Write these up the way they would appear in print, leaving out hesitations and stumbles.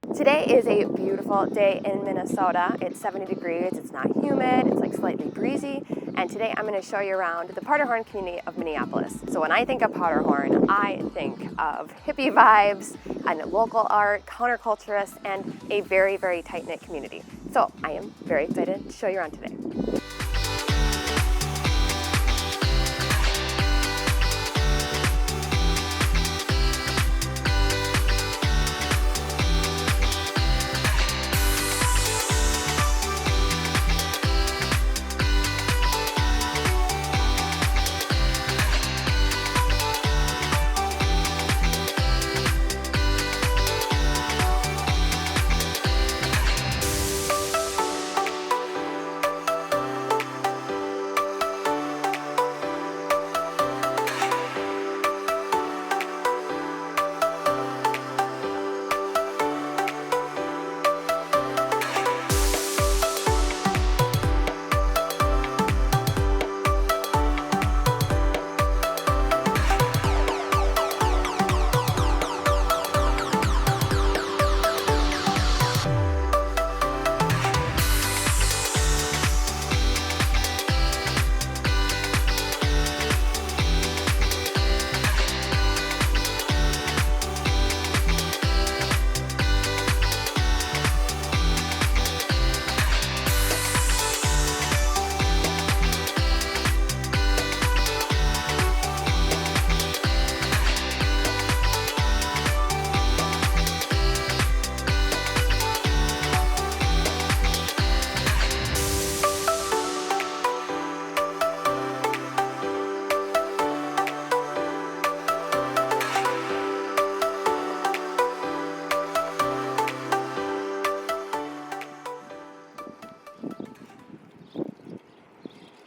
Today is a beautiful day in Minnesota. It's 70 degrees, it's not humid, it's like slightly breezy, and today I'm going to show you around the Powderhorn community of Minneapolis. So when I think of Powderhorn, I think of hippie vibes and local art, counterculturists, and a very, very tight-knit community. So I am very excited to show you around today.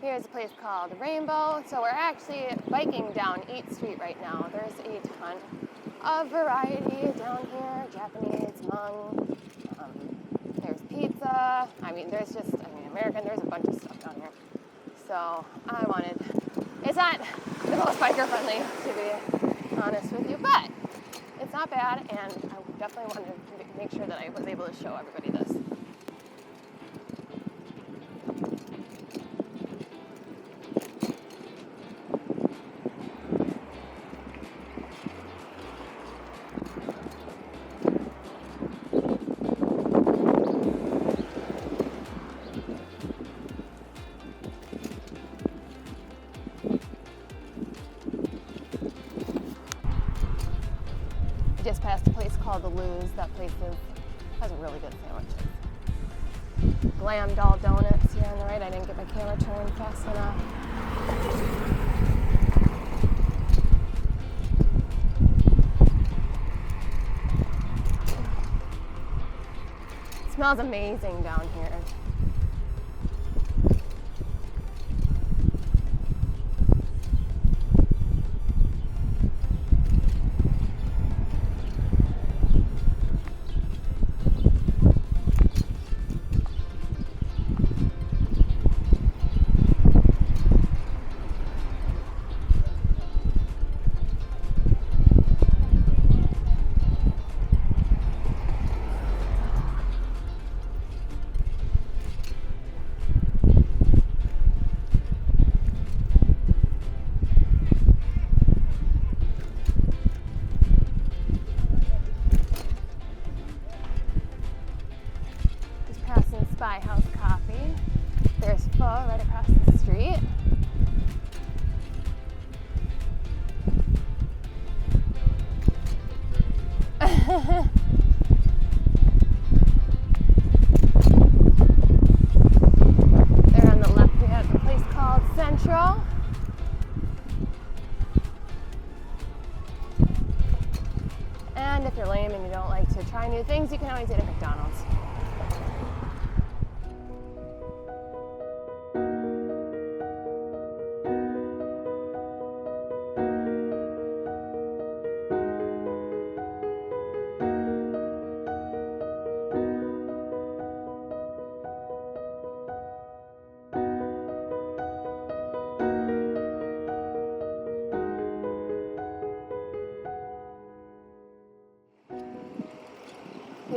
Here's a place called Rainbow. So we're actually biking down Eat Street right now. There's a ton of variety down here. Japanese, Hmong, there's pizza. American, there's a bunch of stuff down here. So it's not the most biker friendly, to be honest with you, but it's not bad, and I definitely wanted to make sure that I was able to show everybody this. Just passed a place called the Lou's. That place has really good sandwiches. Glam Doll Donuts here on the right. I didn't get my camera turned fast enough. It smells amazing down here. House Coffee. There's Pho right across the street. There on the left we have a place called Central. And if you're lame and you don't like to try new things, you can always eat at McDonald's.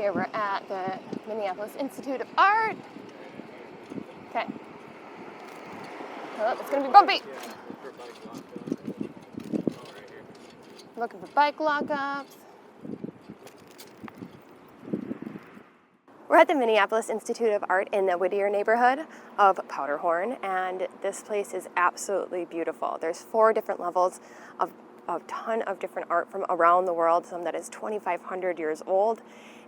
Here we're at the Minneapolis Institute of Art. Okay. Oh, it's gonna be bumpy. Looking for bike lockups. We're at the Minneapolis Institute of Art in the Whittier neighborhood of Powderhorn, and this place is absolutely beautiful. There's 4 different levels of a ton of different art from around the world, some that is 2,500 years old,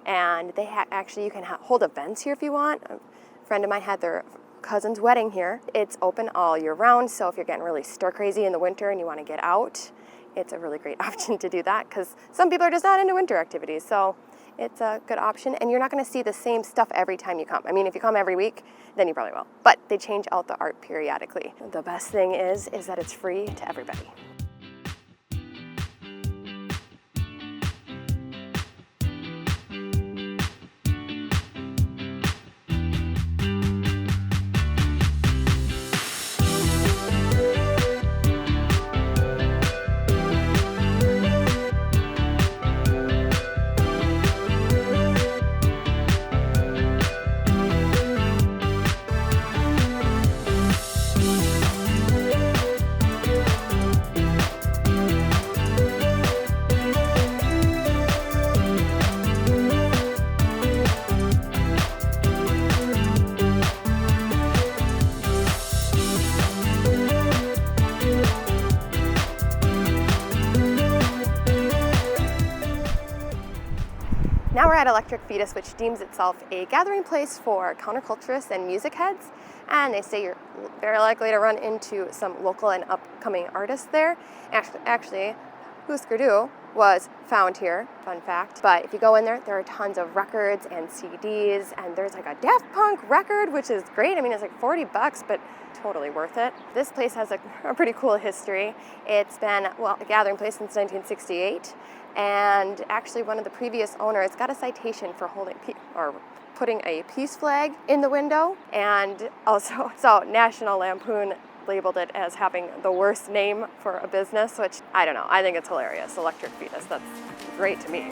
and they actually you can hold events here if you want. A friend of mine had their cousin's wedding here. It's open all year round, so if you're getting really stir crazy in the winter and you want to get out, it's a really great option to do that, because some people are just not into winter activities, so it's a good option, and you're not going to see the same stuff every time you come. I mean, if you come every week, then you probably will, but they change out the art periodically. The best thing is that it's free to everybody. Now we're at Electric Fetus, which deems itself a gathering place for counterculturists and music heads, and they say you're very likely to run into some local and upcoming artists there. Actually, Husker Du was found here, fun fact. But if you go in there, there are tons of records and CDs, and there's like a Daft Punk record, which is great. I mean, it's like $40, but totally worth it. This place has a pretty cool history. It's been, well, a gathering place since 1968, and actually one of the previous owners got a citation for putting a peace flag in the window, and also, so National Lampoon labeled it as having the worst name for a business, which I don't know, I think it's hilarious. Electric Fetus, that's great to me.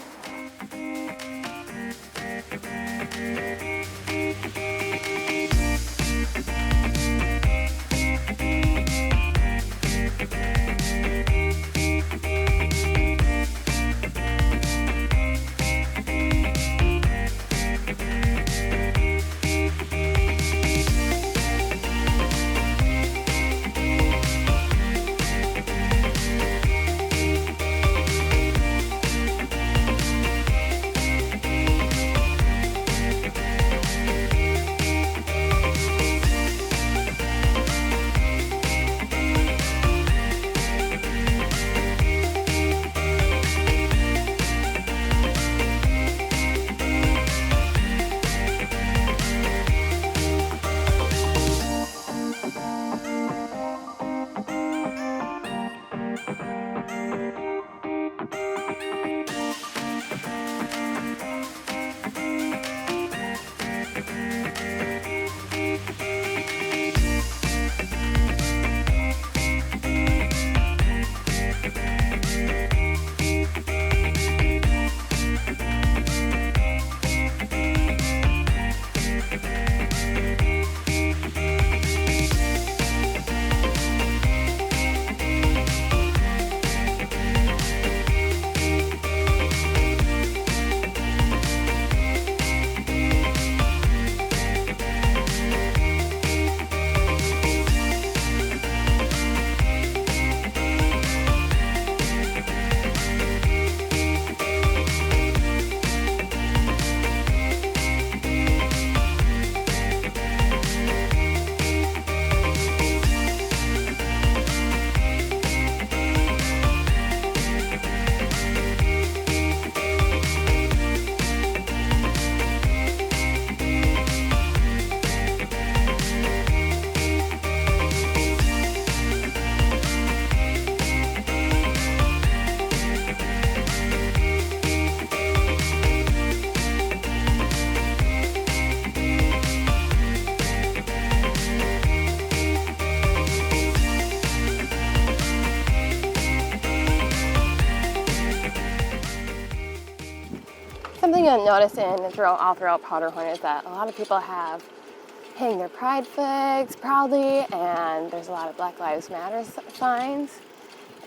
been noticing all throughout Powderhorn is that a lot of people hang their pride flags proudly, and there's a lot of Black Lives Matter signs.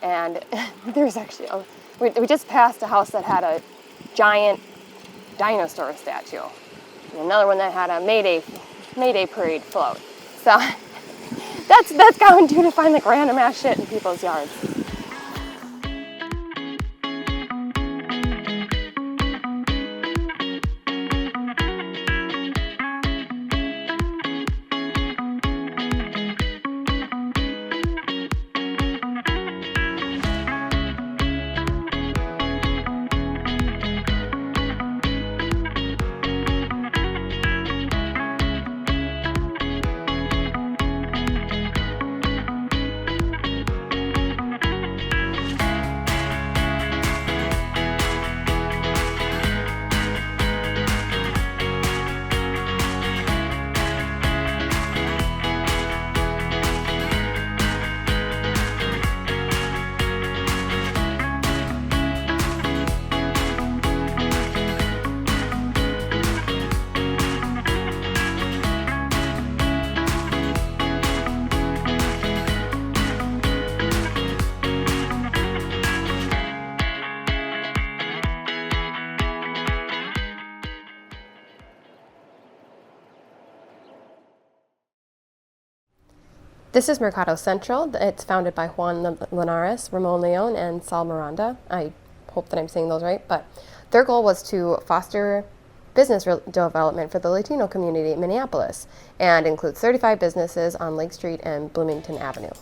And there's actually, we just passed a house that had a giant dinosaur statue, and another one that had a Mayday parade float. So that's common too, to find like random ass shit in people's yards. This is Mercado Central. It's founded by Juan Linares, Ramon Leon, and Sal Miranda. I hope that I'm saying those right, but their goal was to foster business development for the Latino community in Minneapolis, and includes 35 businesses on Lake Street and Bloomington Avenue.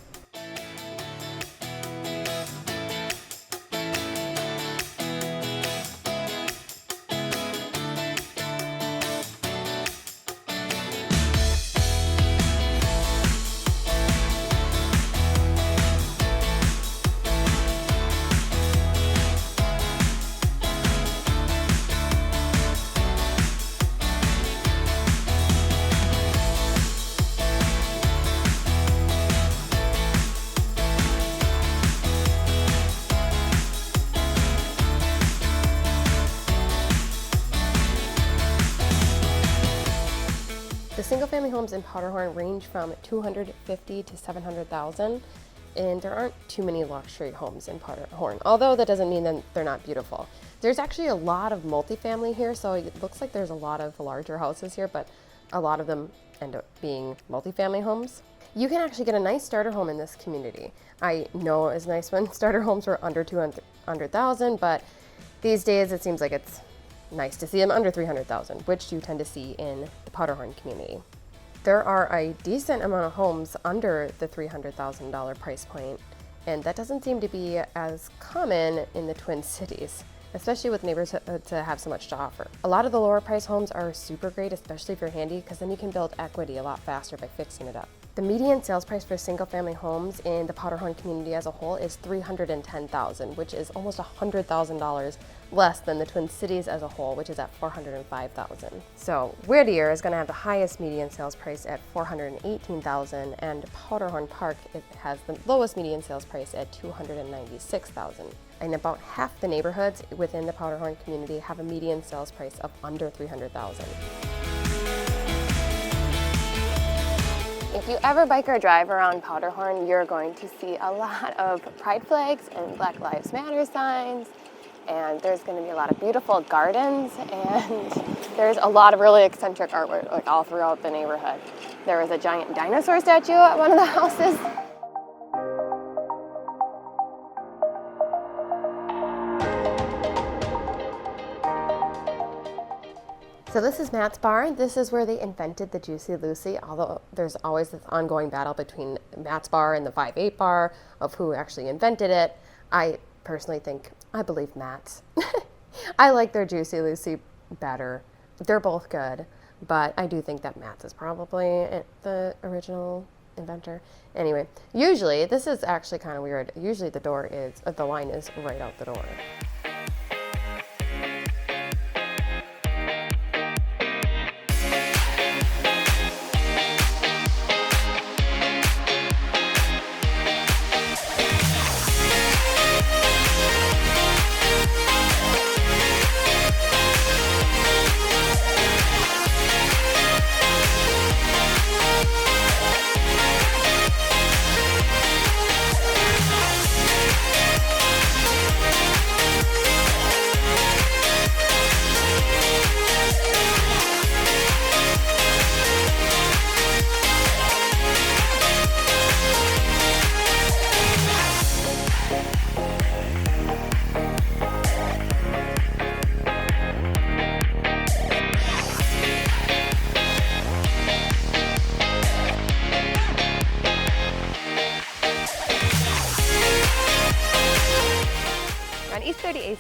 The single-family homes in Powderhorn range from $250,000 to $700,000, and there aren't too many luxury homes in Powderhorn, although that doesn't mean that they're not beautiful. There's actually a lot of multifamily here, so it looks like there's a lot of larger houses here, but a lot of them end up being multifamily homes. You can actually get a nice starter home in this community. I know it's nice when starter homes were under $200,000, but these days it seems like it's nice to see them under $300,000, which you tend to see in the Powderhorn community. There are a decent amount of homes under the $300,000 price point, and that doesn't seem to be as common in the Twin Cities, especially with neighborhoods to have so much to offer. A lot of the lower price homes are super great, especially if you're handy, because then you can build equity a lot faster by fixing it up. The median sales price for single-family homes in the Powderhorn community as a whole is $310,000, which is almost $100,000 less than the Twin Cities as a whole, which is at $405,000. So Whittier is going to have the highest median sales price at $418,000, and Powderhorn Park has the lowest median sales price at $296,000. And about half the neighborhoods within the Powderhorn community have a median sales price of under $300,000. If you ever bike or drive around Powderhorn, you're going to see a lot of pride flags and Black Lives Matter signs, and there's going to be a lot of beautiful gardens, and there's a lot of really eccentric artwork like all throughout the neighborhood. There was a giant dinosaur statue at one of the houses. So this is Matt's Bar. This is where they invented the Juicy Lucy, although there's always this ongoing battle between Matt's Bar and the 5-8 Bar of who actually invented it. I personally I believe Matt's. I like their Juicy Lucy better. They're both good, but I do think that Matt's is probably the original inventor. Anyway, usually, this is actually kind of weird. Usually the line is right out the door.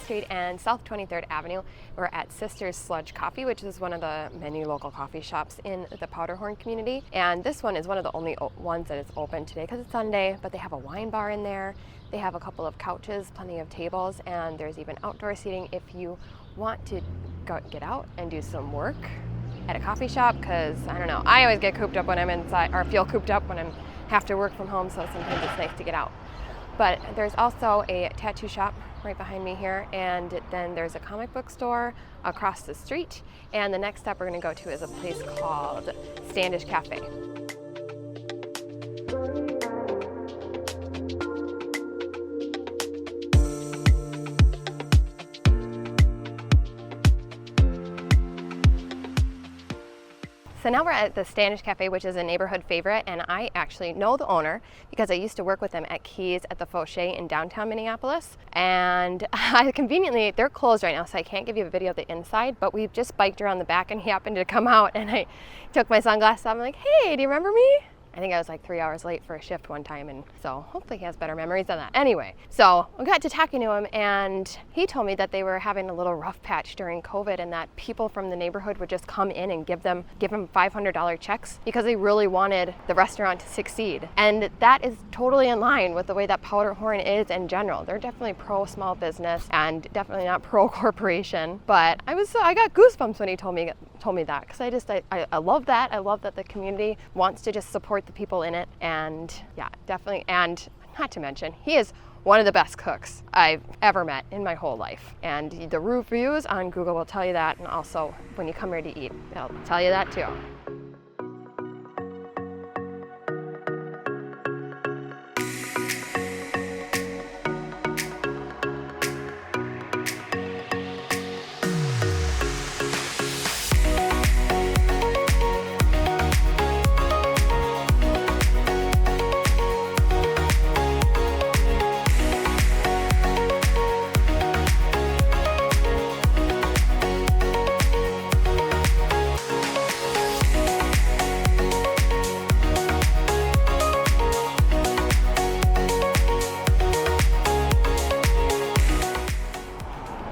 Street and South 23rd Avenue. We're at Sister's Sludge Coffee, which is one of the many local coffee shops in the Powderhorn community. And this one is one of the only ones that is open today because it's Sunday, but they have a wine bar in there. They have a couple of couches, plenty of tables, and there's even outdoor seating if you want to get out and do some work at a coffee shop, because I don't know, I always get cooped up when I'm inside, or feel cooped up when I have to work from home, so sometimes it's nice to get out. But there's also a tattoo shop right behind me here, and then there's a comic book store across the street, and the next step we're going to go to is a place called Standish Cafe. So now we're at the Standish Cafe, which is a neighborhood favorite, and I actually know the owner because I used to work with them at Keys at the Fauché in downtown Minneapolis. And conveniently, they're closed right now, so I can't give you a video of the inside, but we've just biked around the back and he happened to come out, and I took my sunglasses off. I'm like, hey, do you remember me? I think I was like 3 hours late for a shift one time, and so hopefully he has better memories than that. Anyway, so I got to talking to him, and he told me that they were having a little rough patch during COVID, and that people from the neighborhood would just come in and give them $500 checks because they really wanted the restaurant to succeed. And that is totally in line with the way that Powderhorn is in general. They're definitely pro small business and definitely not pro corporation. But I got goosebumps when he told me that, because I love that. I love that the community wants to just support the people in it, and yeah, definitely. And not to mention, he is one of the best cooks I've ever met in my whole life, and the reviews on Google will tell you that, and also when you come here to eat, they'll tell you that too.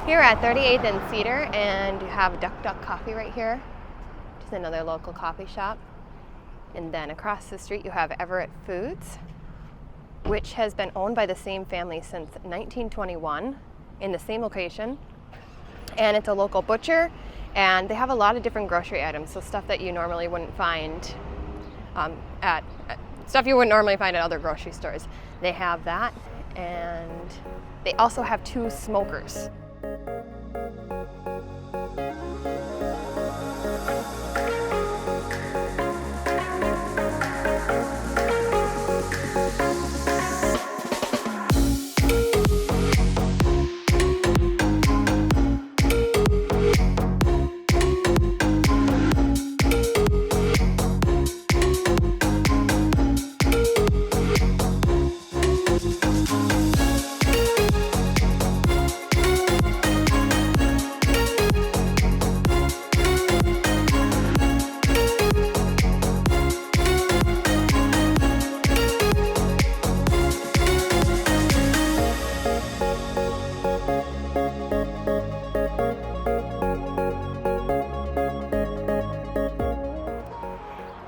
Here at 38th and Cedar, and you have Duck Coffee right here, which is another local coffee shop. And then across the street you have Everett Foods, which has been owned by the same family since 1921 in the same location. And it's a local butcher, and they have a lot of different grocery items, so stuff that you normally wouldn't find stuff you wouldn't normally find at other grocery stores. They have that, and they also have 2 smokers.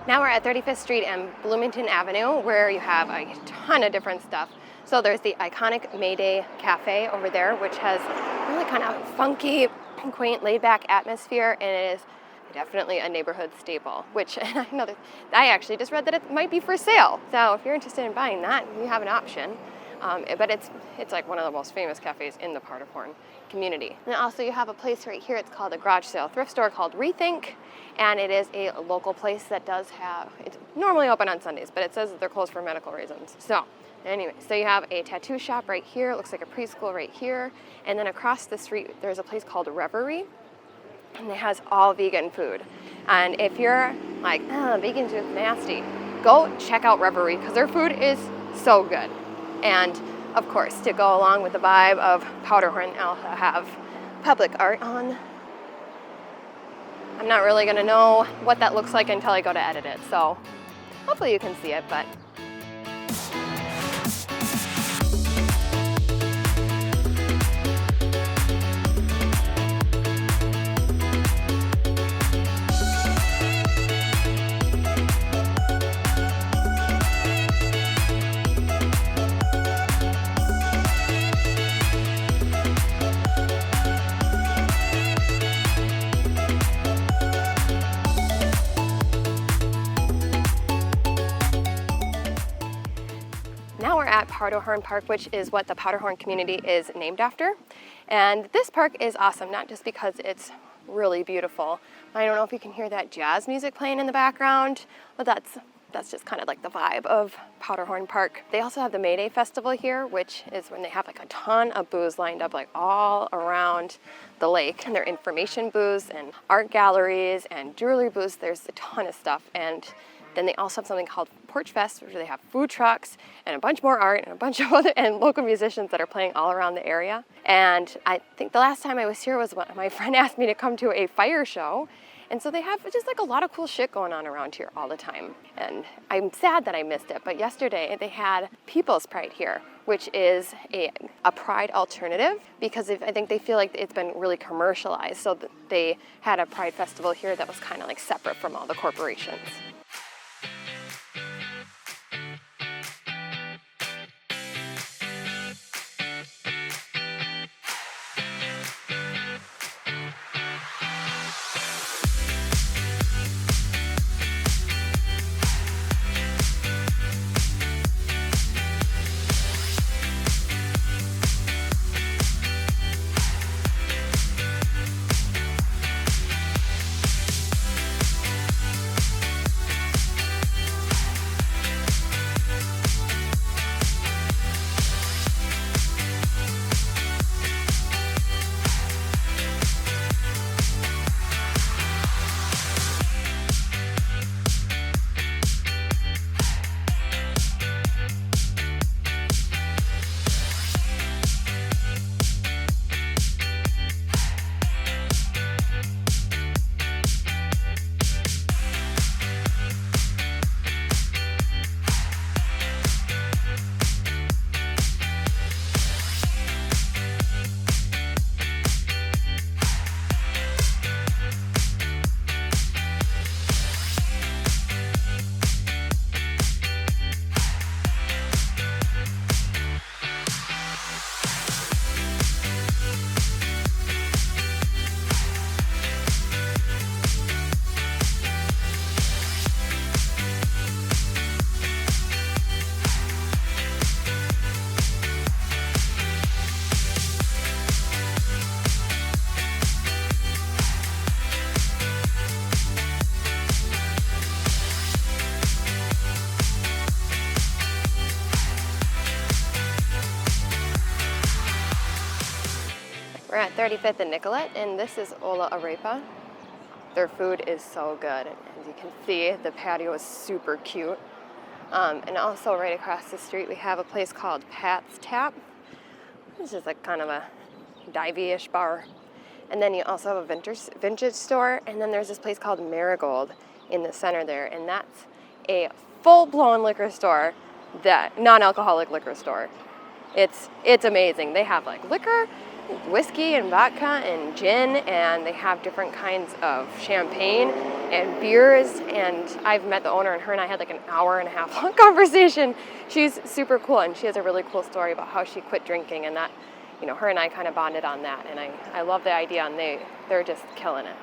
Now we're at 35th Street and Bloomington Avenue, where you have a ton of different stuff. So there's the iconic Mayday Cafe over there, which has really kind of funky, quaint, laid-back atmosphere, and it is definitely a neighborhood staple, which I actually just read that it might be for sale. So if you're interested in buying that, you have an option. But it's like one of the most famous cafes in the Powderhorn community. And also you have a place right here, it's called a garage sale thrift store called Rethink, and it is a local place that does have, it's normally open on Sundays, but it says that they're closed for medical reasons. So anyway, so you have a tattoo shop right here, it looks like a preschool right here, and then across the street there's a place called Reverie, and it has all vegan food. And if you're like, oh, vegan's just nasty, go check out Reverie, because their food is so good. And of course, to go along with the vibe of Powderhorn, I'll have public art on. I'm not really gonna know what that looks like until I go to edit it, so hopefully you can see it, but Powderhorn Park, which is what the Powderhorn community is named after. And this park is awesome, not just because it's really beautiful. I don't know if you can hear that jazz music playing in the background, but that's just kind of like the vibe of Powderhorn Park. They also have the May Day Festival here, which is when they have like a ton of booths lined up like all around the lake. And there are information booths and art galleries and jewelry booths. There's a ton of stuff. And then they also have something called Porch Fest, where they have food trucks and a bunch more art and a bunch of other and local musicians that are playing all around the area. And I think the last time I was here was when my friend asked me to come to a fire show. And so they have just like a lot of cool shit going on around here all the time. And I'm sad that I missed it, but yesterday they had People's Pride here, which is a pride alternative, because I think they feel like it's been really commercialized. So they had a pride festival here that was kind of like separate from all the corporations. We're at 35th and Nicollet, and this is Hola Arepa. Their food is so good. As you can see, the patio is super cute. And also right across the street, we have a place called Pat's Tap, which is like kind of a divey-ish bar. And then you also have a vintage store, and then there's this place called Marigold in the center there, and that's a full-blown liquor store, that non-alcoholic liquor store. It's amazing. They have like liquor, whiskey and vodka and gin, and they have different kinds of champagne and beers. And I've met the owner, and her and I had like an hour-and-a-half long conversation. She's super cool, and she has a really cool story about how she quit drinking, and that, you know, her and I kind of bonded on that. And I love the idea, and they're just killing it.